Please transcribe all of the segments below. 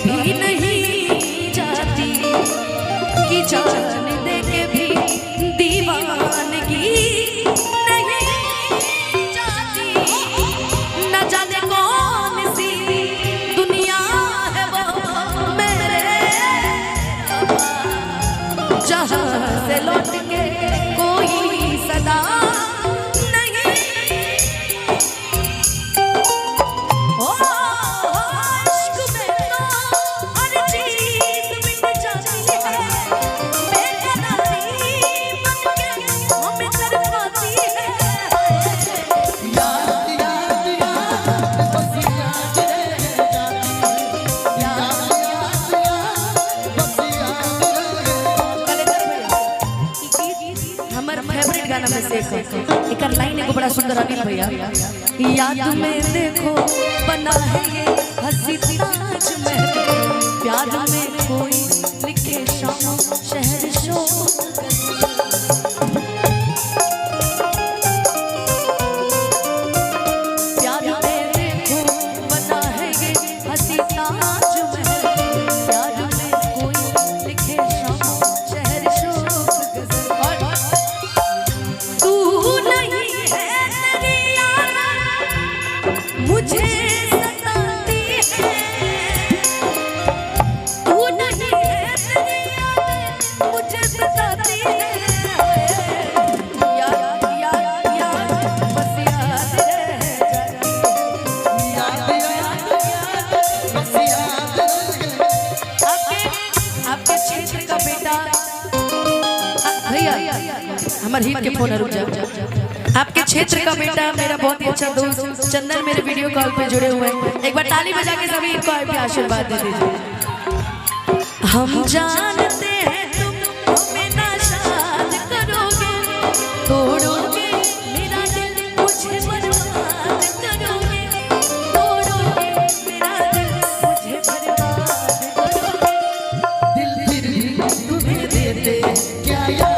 कभी नहीं जाती कि जान दे के भी दीवानगी नहीं जाती। न जाने कौन सी दुनिया है वो मेरे जहां से लौट के कोई सदा एक लाइन एगो बड़ा सुंदर अनिल भैया, याद में देखो बना है ये हंसी ताजमहल, प्यार में कोई लिखे शाम शहर शोक। प्यार में देखो बना है ये हंसी ताजमहल, प्यार में कोई लिखे शाम शहर शोक। मुझे सताती है तू नहीं है, तेरी यादें मुझे सताती है। याद याद याद बस याद रह जाती, याद याद याद बस याद आपके क्षेत्र का बेटा भैया हमारे हित के फोन रुक जाओ। आपके क्षेत्र का बेटा मेरा बहुत ही अच्छा दोस्त चंदन मेरे वीडियो कॉल पे जुड़े हुए हैं। एक बार ताली बजा के सभी इनको आपके आशीर्वाद दे दीजिए। हम जानते हैं तुम हमें नाशाद करोगे, तोड़ोगे मेरा दिल मुझे बर्बाद करोगे, तोड़ोगे मेरा दिल मुझे बर्बाद करोगे। दिल फिर भी तुम्हें देते क्या याद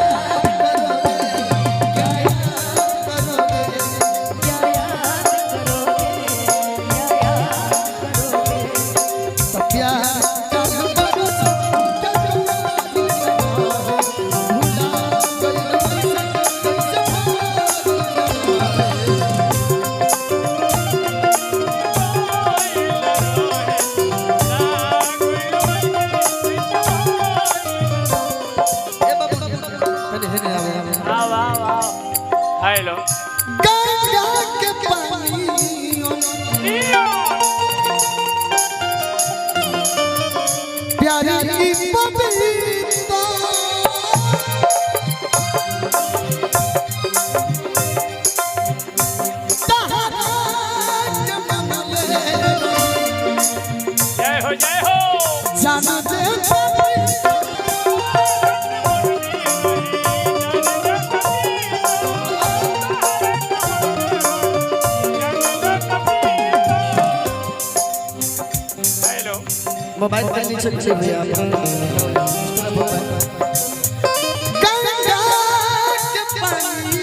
हेलो गंगा के पानी प्यारी की पपीता जय हो जाना दे मोबाइल पे नीचे नीचे भैया गंगा के पानी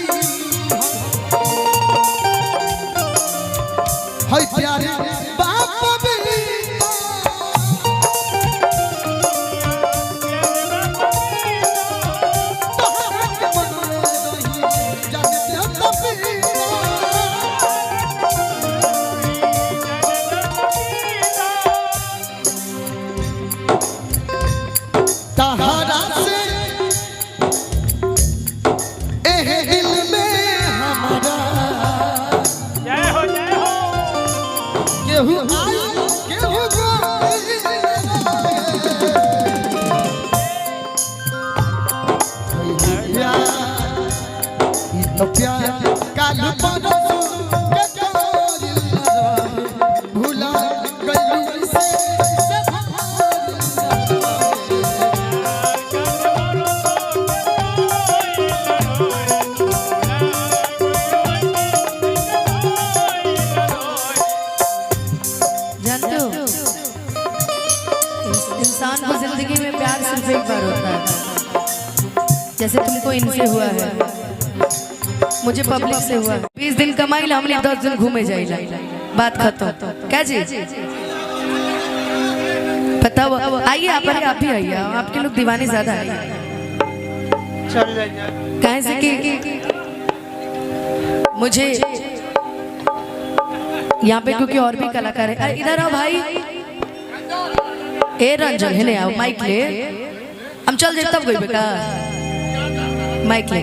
हाय प्यारे बाप भी तो प्यार काल भूला गई से जानते हो इंसान को जिंदगी में प्यार सिर्फ एक बार होता है, जैसे तुमको इनसे हुआ है, मुझे पब्लिक से हुआ। 20 दिन कमाई हमने 10 दिन घूमे जाइला, बात खत्म। क्या जी बताओ आइए आप भी आइए, आपके लोग दीवाने ज्यादा आइए। चल जाइए। कहे से कि मुझे यहाँ पे क्योंकि और भी कलाकार है। इधर आओ भाई, ए रंजन है, आओ माइक ले, हम चल जाए तब कोई बेटा माइक ले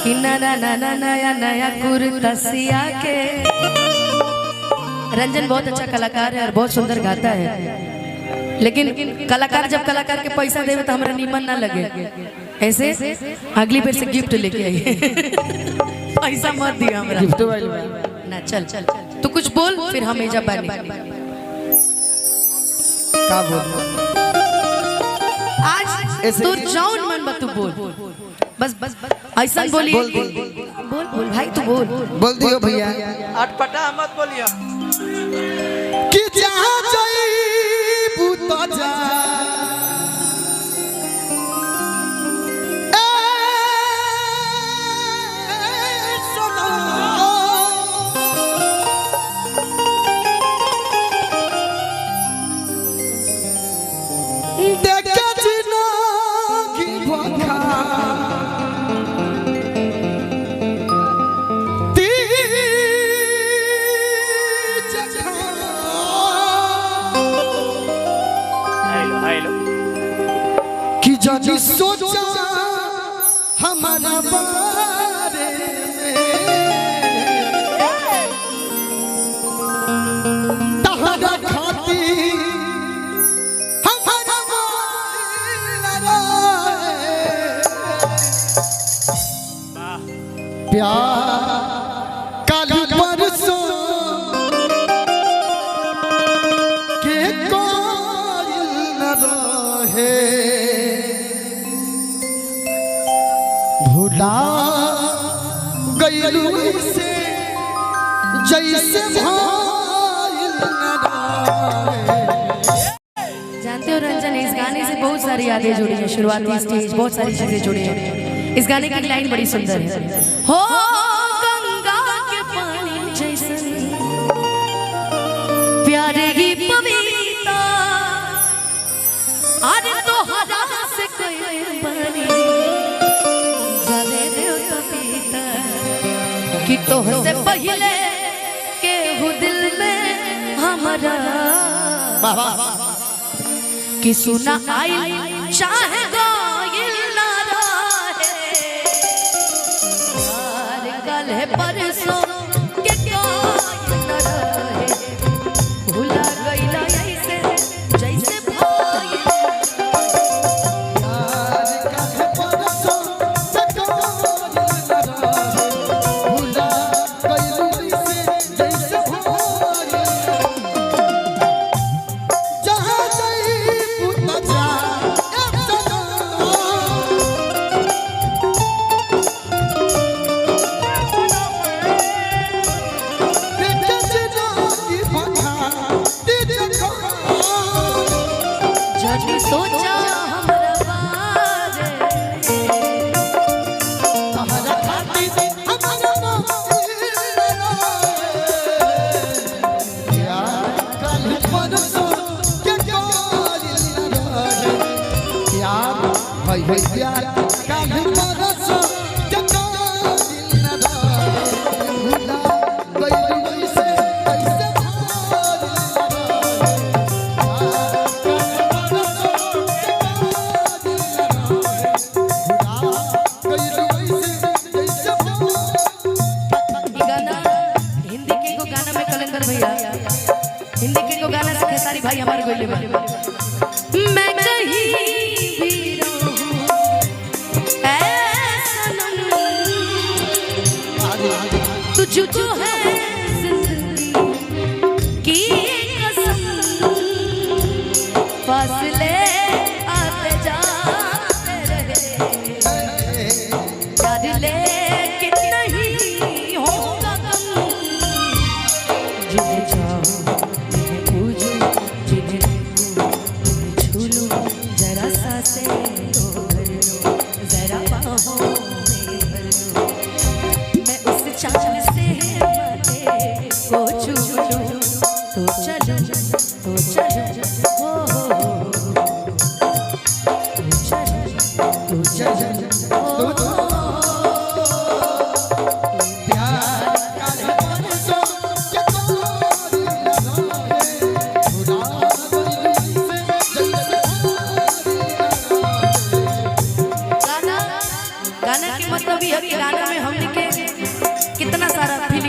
कि नया नया कुर्ता सिया के। रंजन बहुत अच्छा कलाकार है और बहुत सुंदर गाता है, लेकिन कलाकार जब कलाकार के पैसा देवे तो हमारा नीमन ना लगे, ऐसे अगली बार से गिफ्ट लेके आइए। पैसा मत दिया हमरा गिफ्ट ना। चल तू कुछ बोल, फिर हम एजा बानी का बोल आज तू जौन मन बा तू बोल, बस ऐसा बोली बोल भाई, तू बोल दियो भैया। अटपटा मत बोलिए कि जहाँ जाइबू तो जा, जानी सोचा हमारा बारे में, तहरा खाती हमारा प्यार काली परसों के कोई न रहे, भुला गइलू से जैसे भाइल न रहे। जानते हो रंजन, इस गाने से बहुत सारी यादें जुड़ी हैं, शुरुआती स्टेज बहुत सारी चीजें जुड़ी हैं। इस गाने की लाइन बड़ी सुंदर है, हो गंगा के पानी जैसे प्यारे ही पविता, अरे तो हरा से कोई पानी कि तोहसे पहले के हो दिल में हमारा कि सुना आई चाहे गाइल ना रहे, कल है परसों के गाइल ना रहे, भुला गइला ऐसे जैसे भाई। सोचा हमरा बारे तहरा खाती हमारा प्यार काली परसों के कोई न रहे, प्यार भाई प्यार काली परसों के कोई न रहे, भुला गइलू से ऐसे हिंदी के को गाना से खेसारी भाई हमारे गोले में मैं कहीं भी रहूं ऐ सनम, तुझको है जिंदगी की कसम, फासले आते जाते रहे, याद लेकिन नहीं होगा कम, जिन्हें चाहो जिन्हें पूजो जिन्हें छू लूं, जरा सांसे तो भर लो, जरा बाहों में भर लो, मैं उस चांद से माथे को छू लूं तो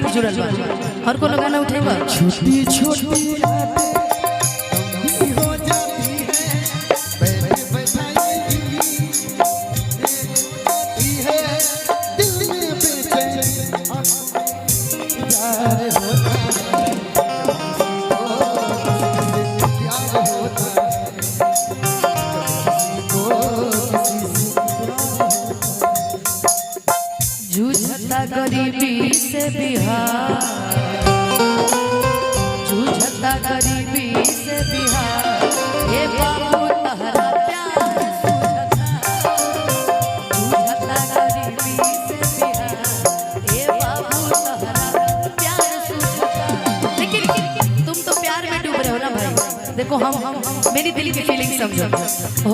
गीत जुड़ल बा और कोनो गाना उठेबा छोटी छोटी हो जाती है बैठ बैठाएगी है दिल में बेचैनी प्यार होता है प्यार होता है जूझता गरीबी से बिहार, जूझता गरीबी से बिहार, हे बाबू तहरा प्यार सूझता, जूझता गरीबी से बिहार, हे बाबू तहरा प्यार सूझता। लेकिन तुम तो प्यार में डूब रहे हो ना भाई। देखो हम मेरी दिल की फीलिंग समझो।